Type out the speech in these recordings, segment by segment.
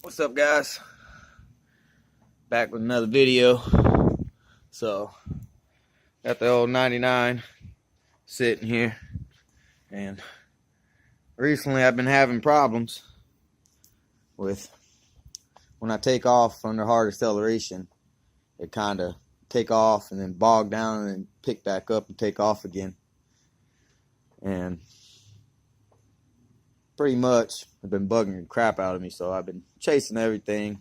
What's up, guys? Back with another video. So got the old 99 sitting here, and recently I've been having problems with when I take off under hard acceleration. It kind of take off and then bog down and then pick back up and take off again. And pretty much have been bugging the crap out of me, so I've been chasing everything,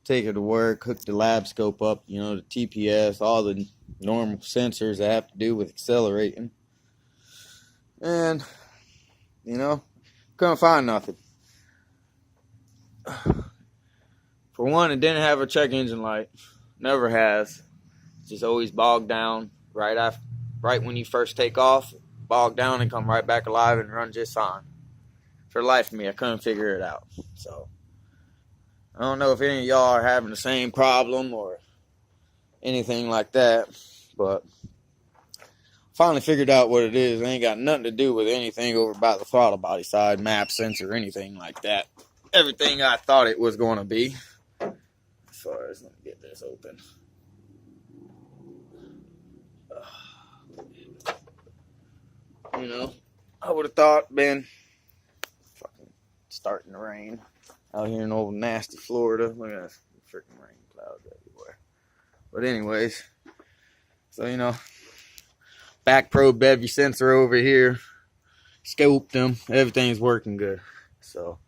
take it to work, hook the lab scope up, the TPS, all the normal sensors that have to do with accelerating. And, couldn't find nothing. For one, it didn't have a check engine light. Never has. It's just always bogged down right when you first take off, bog down and come right back alive and run just fine. For the life of me, I couldn't figure it out. So I don't know if any of y'all are having the same problem or anything like that, but finally figured out what it is. It ain't got nothing to do with anything over by the throttle body side, map, sensor, anything like that. Everything I thought it was going to be. As far as, let me get this open. I would have thought, been fucking starting to rain out here in old nasty Florida. Look at that freaking rain clouds everywhere. But anyways, so back probe bevy sensor over here, scoped them, everything's working good. So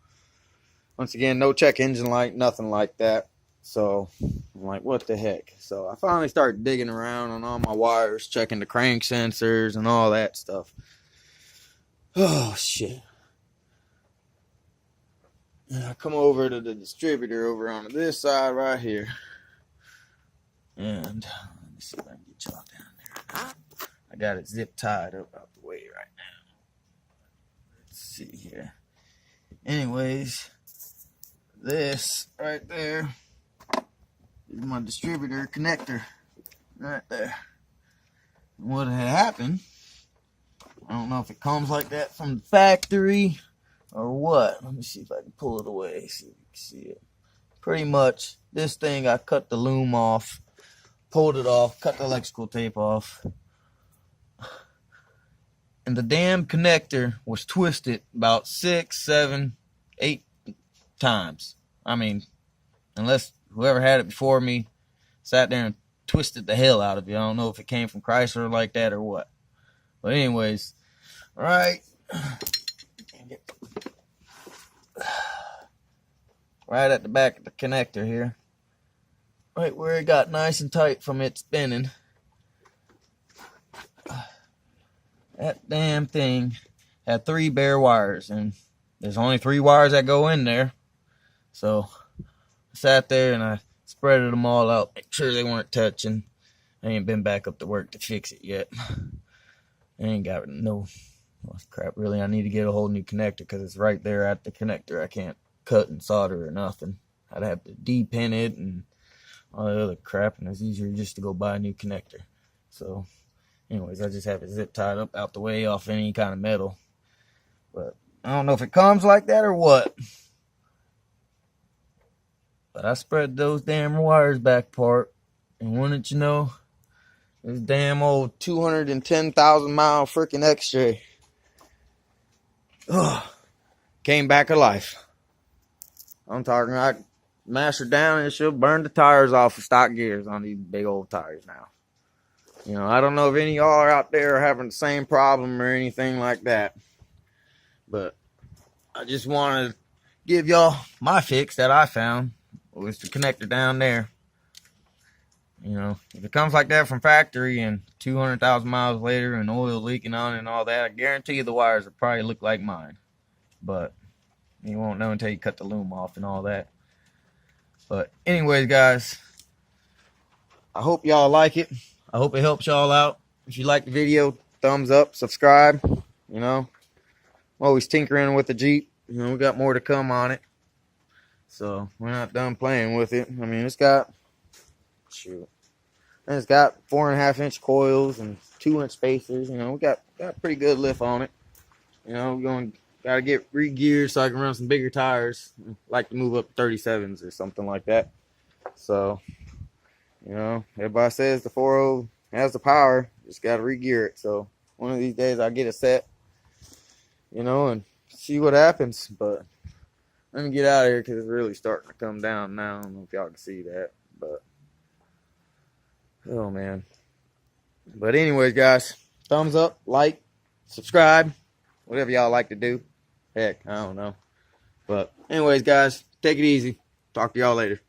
once again, no check engine light, nothing like that. So I'm like, what the heck? So I finally started digging around on all my wires, checking the crank sensors and all that stuff. Oh shit. And I come over to the distributor over on this side right here. And let me see if I can get y'all down there. I got it zip tied up out the way right now. Let's see here. Anyways, this right there is my distributor connector. Right there. And what had happened, I don't know if it comes like that from the factory or what. Let me see if I can pull it away, see if you can see it. Pretty much, this thing, I cut the loom off, pulled it off, cut the electrical tape off, and the damn connector was twisted about 6, 7, 8 times. I mean, unless whoever had it before me sat there and twisted the hell out of it. I don't know if it came from Chrysler like that or what. But anyways, right at the back of the connector here, right where it got nice and tight from it spinning, that damn thing had 3 bare wires, and there's only 3 wires that go in there. So I sat there and I spreaded them all out, make sure they weren't touching. I ain't been back up to work to fix it yet. I ain't got no crap. Really, I need to get a whole new connector because it's right there at the connector. I can't cut and solder or nothing. I'd have to de-pin it and all that other crap, and it's easier just to go buy a new connector. So anyways, I just have it zip tied up out the way off any kind of metal. But I don't know if it comes like that or what. But I spread those damn wires back apart, and wouldn't you know, this damn old 210,000 mile freaking XJ came back alive. I'm talking, I mash her down and she'll burn the tires off of stock gears on these big old tires now. I don't know if any of y'all are out there are having the same problem or anything like that. But I just want to give y'all my fix that I found. It was the connector down there. If it comes like that from factory and 200,000 miles later and oil leaking on it and all that, I guarantee you the wires will probably look like mine. But you won't know until you cut the loom off and all that. But anyways, guys, I hope y'all like it. I hope it helps y'all out. If you like the video, thumbs up, subscribe. I'm always tinkering with the Jeep. We got more to come on it. So we're not done playing with it. I mean, it's got 4.5-inch coils and 2-inch spacers. We got pretty good lift on it. We're going to Gotta get re-geared so I can run some bigger tires. Like to move up 37s or something like that. So, you know, everybody says the 4.0 has the power. Just gotta re-gear it. So one of these days I'll get a set, you know, and see what happens. But let me get out of here because it's really starting to come down now. I don't know if y'all can see that, but oh man. But anyways, guys, thumbs up, like, subscribe, whatever y'all like to do. Heck, I don't know. But anyways, guys, take it easy. Talk to y'all later.